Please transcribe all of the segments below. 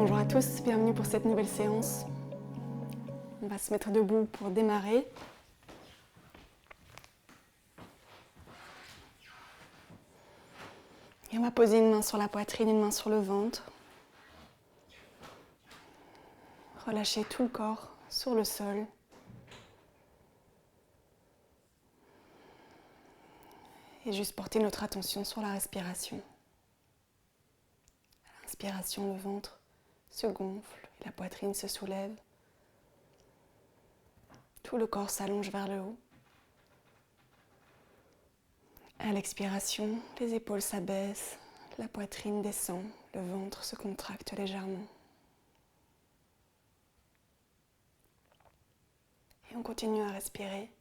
Bonjour à tous, bienvenue pour cette nouvelle séance. On va se mettre debout pour démarrer. Et on va poser une main sur la poitrine, une main sur le ventre. Relâcher tout le corps sur le sol. Et juste porter notre attention sur la respiration. À l'inspiration, le ventre se gonfle et la poitrine se soulève. Tout le corps s'allonge vers le haut. À l'expiration, les épaules s'abaissent, la poitrine descend, le ventre se contracte légèrement. Et on continue à respirer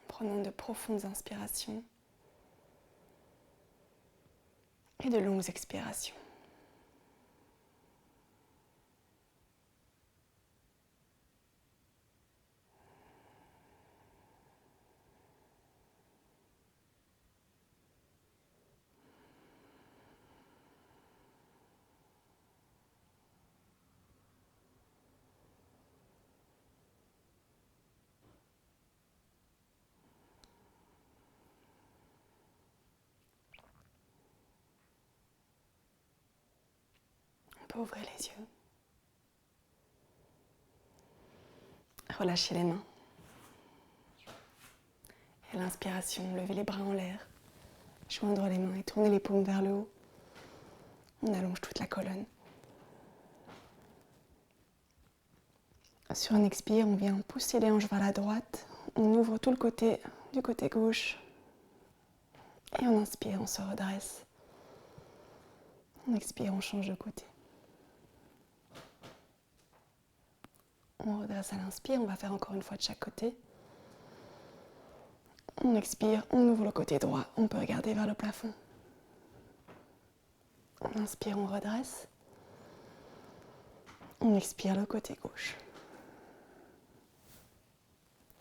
en prenant de profondes inspirations et de longues expirations. On peut ouvrir les yeux. Relâchez les mains. Et à l'inspiration, levez les bras en l'air, joindre les mains et tourner les paumes vers le haut. On allonge toute la colonne. Sur une expire, on vient pousser les hanches vers la droite. On ouvre tout le côté du côté gauche. Et on inspire, on se redresse. On expire, on change de côté. On redresse à l'inspire, on va faire encore une fois de chaque côté. On expire, on ouvre le côté droit, on peut regarder vers le plafond. On inspire, on redresse. On expire le côté gauche.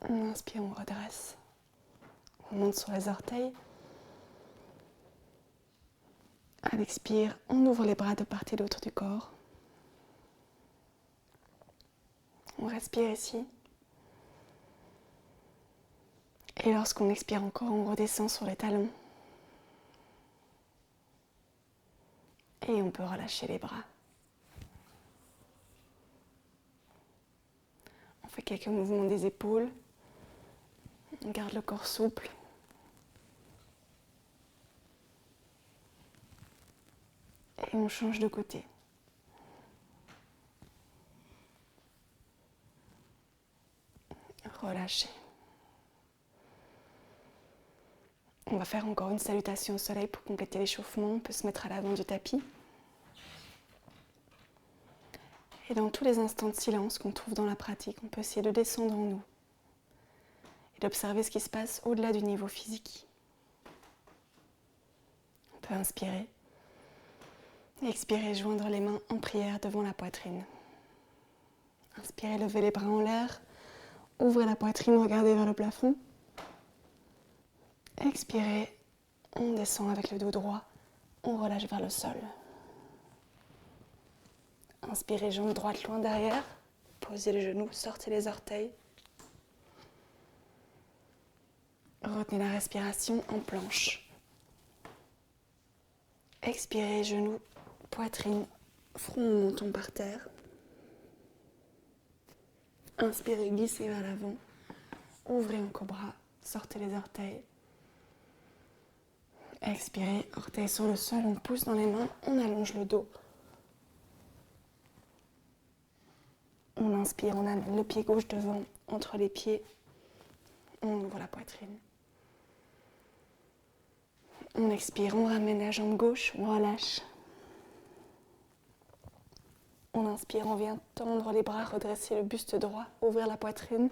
On inspire, on redresse. On monte sur les orteils. À l'expire, on ouvre les bras de part et d'autre du corps. On respire ici. Et lorsqu'on expire encore, on redescend sur les talons. Et on peut relâcher les bras. On fait quelques mouvements des épaules. On garde le corps souple. Et on change de côté. Relâchez. On va faire encore une salutation au soleil pour compléter l'échauffement. On peut se mettre à l'avant du tapis. Et dans tous les instants de silence qu'on trouve dans la pratique, on peut essayer de descendre en nous et d'observer ce qui se passe au-delà du niveau physique. On peut inspirer et expirer, joindre les mains en prière devant la poitrine. Inspirez, levez les bras en l'air, ouvrez la poitrine, regardez vers le plafond. Expirez, on descend avec le dos droit, on relâche vers le sol. Inspirez, jambe droite loin derrière, posez les genoux, sortez les orteils. Retenez la respiration en planche. Expirez, genoux, poitrine, front, menton par terre. Inspirez, glissez vers l'avant, ouvrez en cobra, sortez les orteils. Expirez, orteils sur le sol, on pousse dans les mains, on allonge le dos. On inspire, on amène le pied gauche devant, entre les pieds. On ouvre la poitrine. On expire, on ramène la jambe gauche, on relâche. On inspire, on vient tendre les bras, redresser le buste droit, ouvrir la poitrine.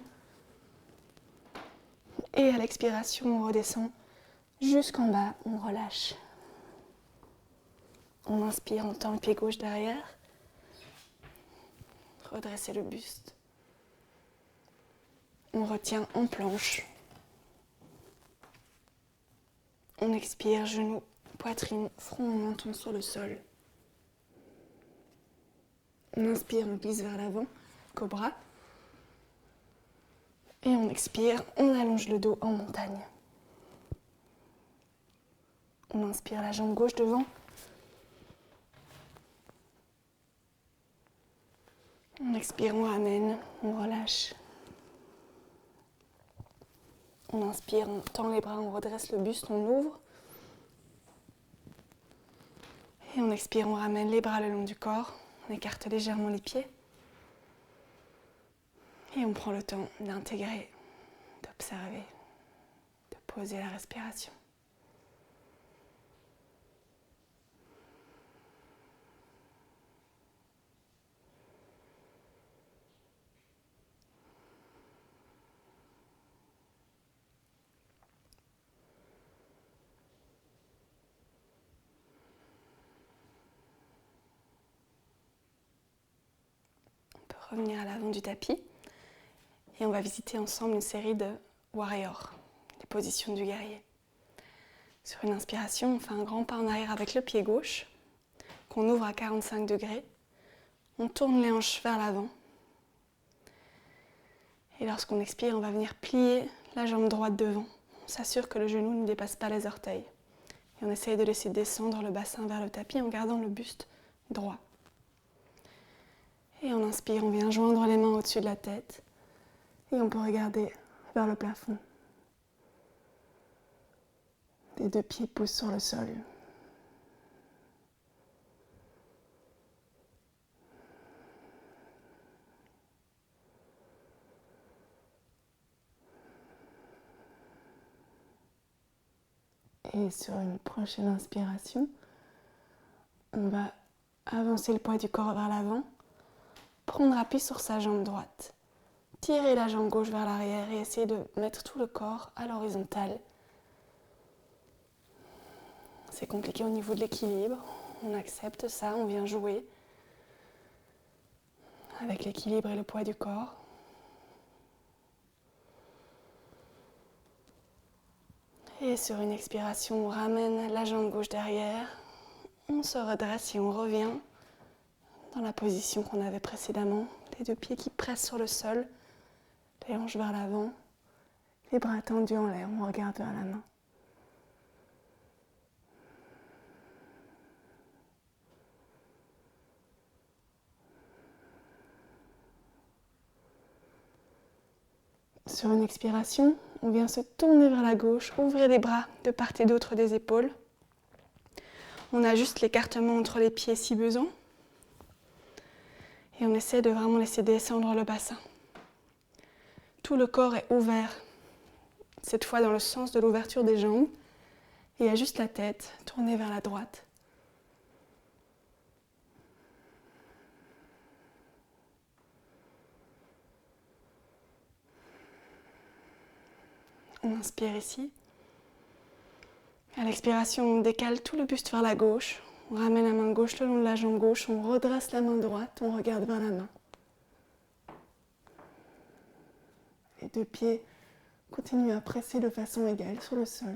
Et à l'expiration, on redescend jusqu'en bas, on relâche. On inspire, on tend le pied gauche derrière. Redresser le buste. On retient en planche. On expire, genoux, poitrine, front, menton sur le sol. On inspire, on glisse vers l'avant, cobra. Et on expire, on allonge le dos en montagne. On inspire la jambe gauche devant. On expire, on ramène, on relâche. On inspire, on tend les bras, on redresse le buste, on ouvre. Et on expire, on ramène les bras le long du corps. On écarte légèrement les pieds. Et on prend le temps d'intégrer, d'observer, de poser la respiration. Revenir à l'avant du tapis et on va visiter ensemble une série de warriors, les positions du guerrier. Sur une inspiration, on fait un grand pas en arrière avec le pied gauche, qu'on ouvre à 45 degrés. On tourne les hanches vers l'avant. Et lorsqu'on expire, on va venir plier la jambe droite devant. On s'assure que le genou ne dépasse pas les orteils. Et on essaye de laisser descendre le bassin vers le tapis en gardant le buste droit. Et on inspire, on vient joindre les mains au-dessus de la tête. Et on peut regarder vers le plafond. Les deux pieds poussent sur le sol. Et sur une prochaine inspiration, on va avancer le poids du corps vers l'avant, prendre appui sur sa jambe droite, tirer la jambe gauche vers l'arrière et essayer de mettre tout le corps à l'horizontale. C'est compliqué au niveau de l'équilibre, on accepte ça, on vient jouer avec l'équilibre et le poids du corps. Et sur une expiration, on ramène la jambe gauche derrière, on se redresse et on revient dans la position qu'on avait précédemment. Les deux pieds qui pressent sur le sol, les hanches vers l'avant, les bras tendus en l'air, on regarde vers la main. Sur une expiration, on vient se tourner vers la gauche, ouvrir les bras de part et d'autre des épaules. On ajuste l'écartement entre les pieds si besoin. Et on essaie de vraiment laisser descendre le bassin. Tout le corps est ouvert, cette fois dans le sens de l'ouverture des jambes. Et il y a juste la tête tournée vers la droite. On inspire ici. À l'expiration, on décale tout le buste vers la gauche. On ramène la main gauche le long de la jambe gauche. On redresse la main droite. On regarde vers la main. Les deux pieds continuent à presser de façon égale sur le sol.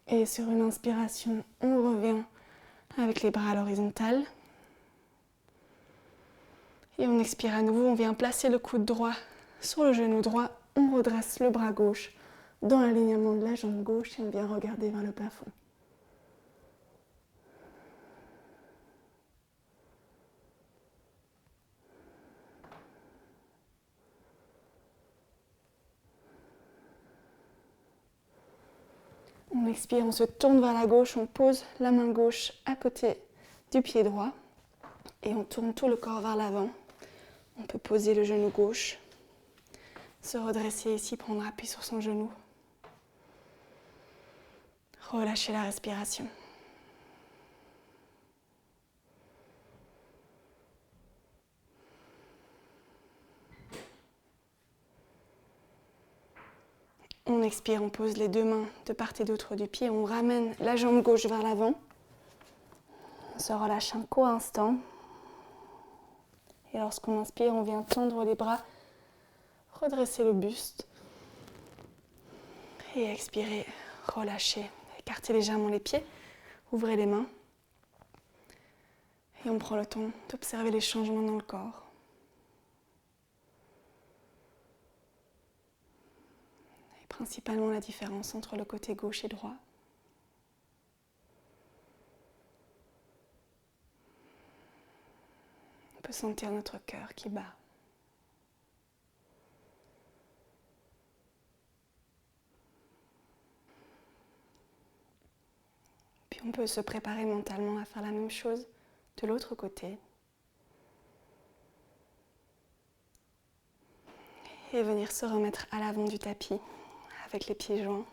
Et sur une inspiration, on revient avec les bras à l'horizontale. Et on expire à nouveau, on vient placer le coude droit sur le genou droit. On redresse le bras gauche dans l'alignement de la jambe gauche et on vient regarder vers le plafond. On expire, on se tourne vers la gauche, on pose la main gauche à côté du pied droit et on tourne tout le corps vers l'avant. On peut poser le genou gauche, se redresser ici, prendre appui sur son genou. Relâcher la respiration. On expire, on pose les deux mains de part et d'autre du pied, on ramène la jambe gauche vers l'avant. On se relâche un court instant. Et lorsqu'on inspire, on vient tendre les bras, redresser le buste. Et expirer, relâchez. Écartez légèrement les pieds, ouvrez les mains. Et on prend le temps d'observer les changements dans le corps. Et principalement la différence entre le côté gauche et droit. On peut sentir notre cœur qui bat. Puis on peut se préparer mentalement à faire la même chose de l'autre côté. Et venir se remettre à l'avant du tapis avec les pieds joints.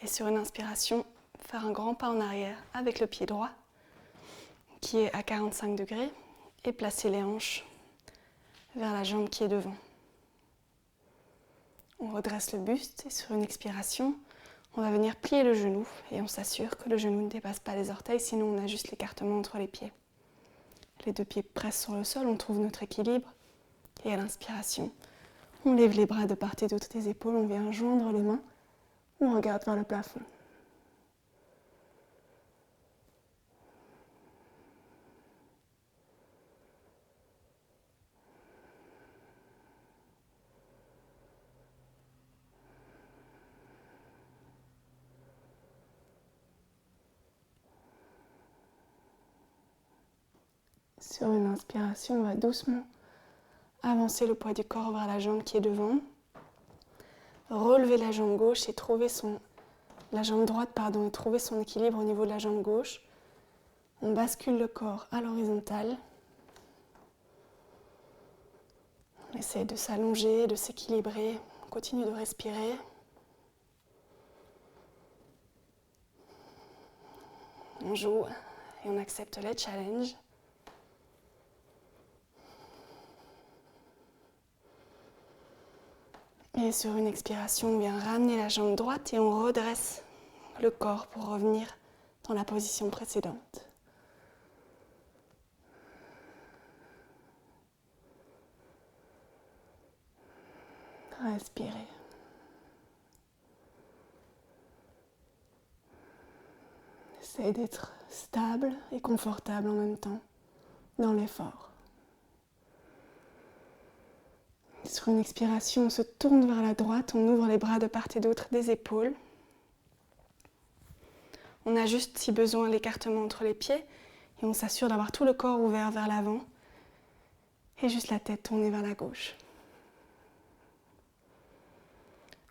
Et sur une inspiration, faire un grand pas en arrière avec le pied droit qui est à 45 degrés et placer les hanches vers la jambe qui est devant. On redresse le buste et sur une expiration, on va venir plier le genou et on s'assure que le genou ne dépasse pas les orteils, sinon on a juste l'écartement entre les pieds. Les deux pieds pressent sur le sol, on trouve notre équilibre. Et à l'inspiration, on lève les bras de part et d'autre des épaules, on vient joindre les mains, on regarde vers le plafond. Sur une inspiration, on va doucement avancer le poids du corps vers la jambe qui est devant. Relever la jambe gauche et trouver la jambe droite et trouver son équilibre au niveau de la jambe gauche. On bascule le corps à l'horizontale. On essaie de s'allonger, de s'équilibrer. On continue de respirer. On joue et on accepte les challenges. Et sur une expiration, on vient ramener la jambe droite et on redresse le corps pour revenir dans la position précédente. Respirez. Essayez d'être stable et confortable en même temps dans l'effort. Sur une expiration, on se tourne vers la droite, on ouvre les bras de part et d'autre des épaules. On ajuste si besoin l'écartement entre les pieds et on s'assure d'avoir tout le corps ouvert vers l'avant et juste la tête tournée vers la gauche.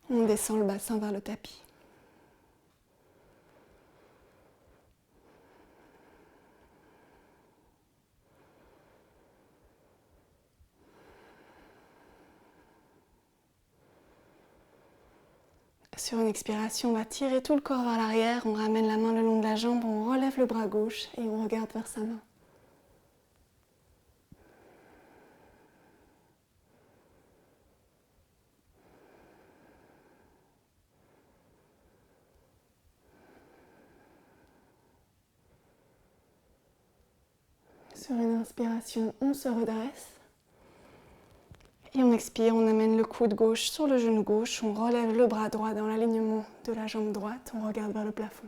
On descend le bassin vers le tapis. Sur une expiration, on va tirer tout le corps vers l'arrière, on ramène la main le long de la jambe, on relève le bras gauche et on regarde vers sa main. Sur une inspiration, on se redresse. Et on expire, on amène le coude gauche sur le genou gauche, on relève le bras droit dans l'alignement de la jambe droite, on regarde vers le plafond.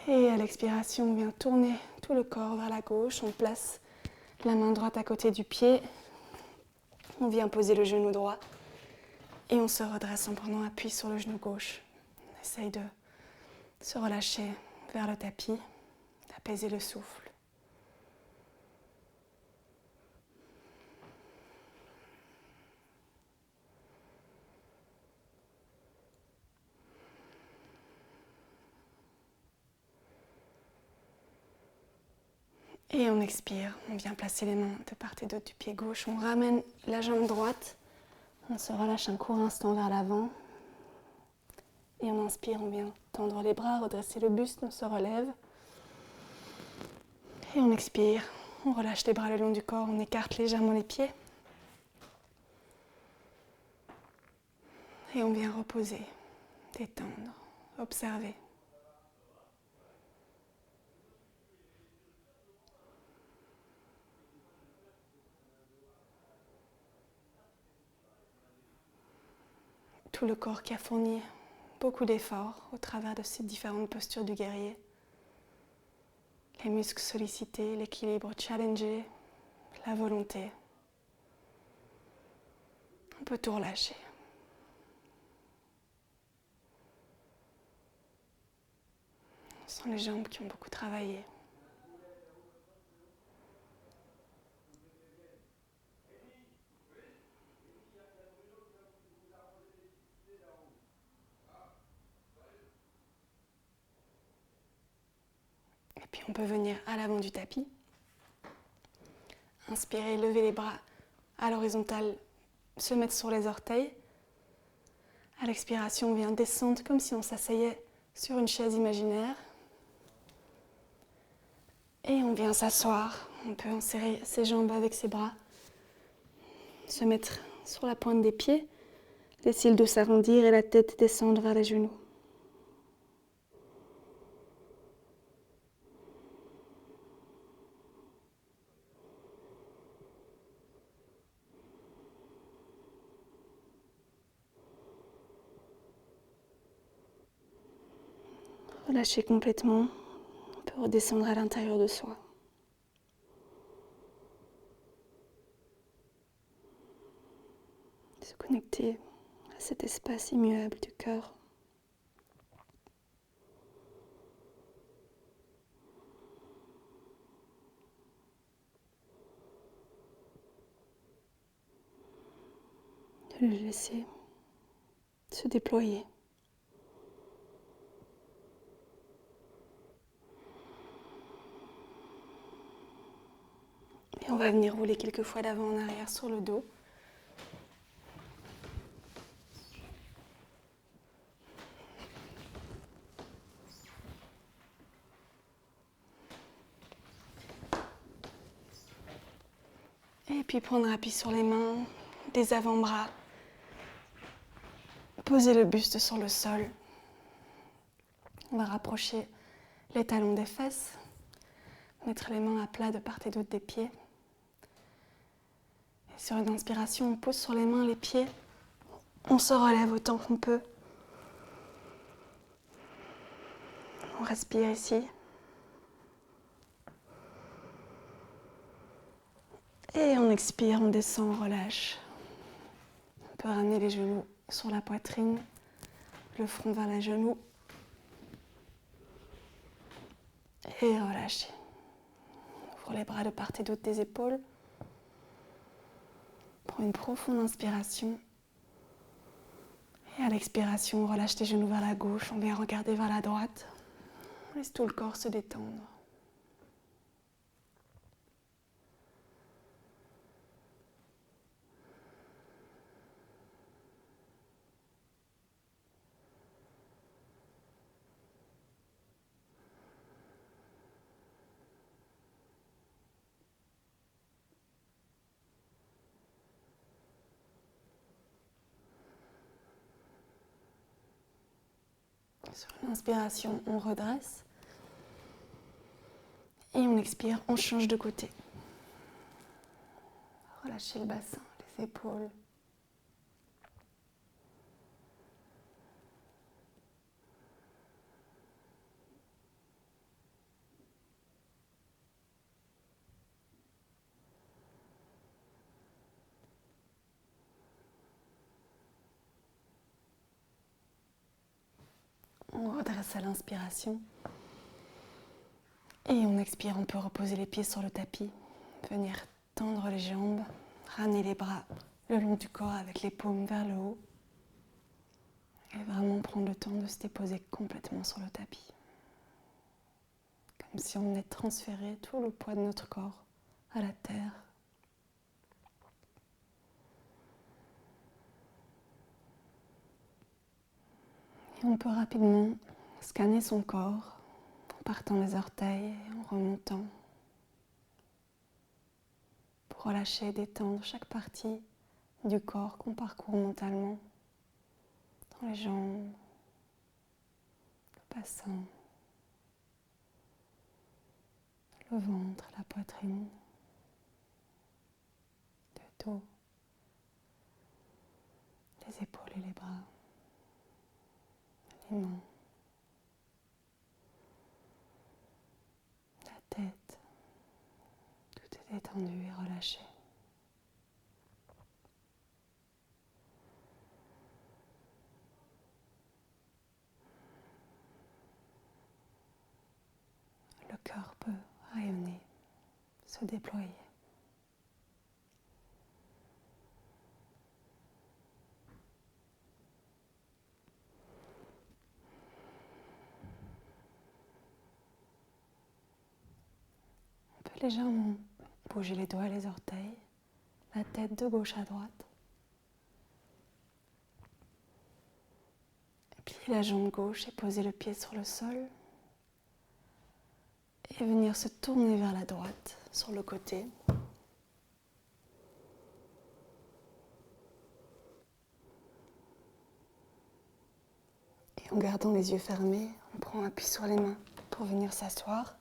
Et à l'expiration, on vient tourner tout le corps vers la gauche, on place la main droite à côté du pied, on vient poser le genou droit et on se redresse en prenant appui sur le genou gauche. On essaye de se relâcher vers le tapis, d'apaiser le souffle. Et on expire, on vient placer les mains de part et d'autre du pied gauche, on ramène la jambe droite, on se relâche un court instant vers l'avant. Et on inspire, on vient tendre les bras, redresser le buste, on se relève. Et on expire, on relâche les bras le long du corps, on écarte légèrement les pieds. Et on vient reposer, détendre, observer. Tout le corps qui a fourni beaucoup d'efforts au travers de ces différentes postures du guerrier. Les muscles sollicités, l'équilibre challengé, la volonté. On peut tout relâcher. On sent les jambes qui ont beaucoup travaillé. Et puis on peut venir à l'avant du tapis. Inspirer, lever les bras à l'horizontale, se mettre sur les orteils. À l'expiration, on vient descendre comme si on s'asseyait sur une chaise imaginaire. Et on vient s'asseoir. On peut enserrer ses jambes avec ses bras. Se mettre sur la pointe des pieds. Laisser le dos s'arrondir et la tête descendre vers les genoux. Relâcher complètement. On peut redescendre à l'intérieur de soi. Se connecter à cet espace immuable du cœur. De le laisser se déployer. Et on va venir rouler quelques fois d'avant en arrière sur le dos. Et puis prendre appui sur les mains, des avant-bras. Poser le buste sur le sol. On va rapprocher les talons des fesses. Mettre les mains à plat de part et d'autre des pieds. Et sur une inspiration, on pose sur les mains les pieds. On se relève autant qu'on peut. On respire ici. Et on expire, on descend, on relâche. On peut ramener les genoux sur la poitrine, le front vers les genoux. Et relâcher. On ouvre les bras de part et d'autre des épaules. Prends une profonde inspiration. Et à l'expiration, on relâche les genoux vers la gauche, on vient regarder vers la droite. On laisse tout le corps se détendre. Sur une inspiration, on redresse. Et on expire, on change de côté. Relâchez le bassin, les épaules. On redresse à l'inspiration. Et on expire, on peut reposer les pieds sur le tapis. Venir tendre les jambes, ramener les bras le long du corps avec les paumes vers le haut. Et vraiment prendre le temps de se déposer complètement sur le tapis. Comme si on venait de transférer tout le poids de notre corps à la terre. Et on peut rapidement scanner son corps en partant les orteils et en remontant pour relâcher et détendre chaque partie du corps qu'on parcourt mentalement. dans les jambes, le bassin, le ventre, la poitrine, le dos, les épaules et les bras, les mains, la tête. Tout est détendu et relâché. Le cœur peut rayonner, se déployer. On peut légèrement bouger les doigts et les orteils, la tête de gauche à droite. Et plier la jambe gauche et poser le pied sur le sol. Et venir se tourner vers la droite, sur le côté. Et en gardant les yeux fermés, on prend appui sur les mains pour venir s'asseoir.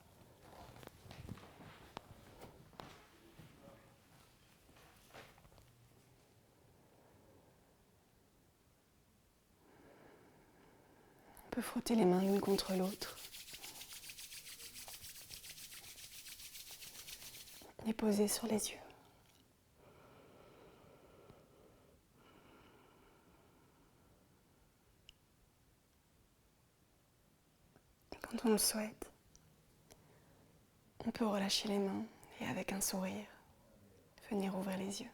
On peut frotter les mains l'une contre l'autre. Les poser sur les yeux. Et quand on le souhaite, on peut relâcher les mains et avec un sourire, venir ouvrir les yeux.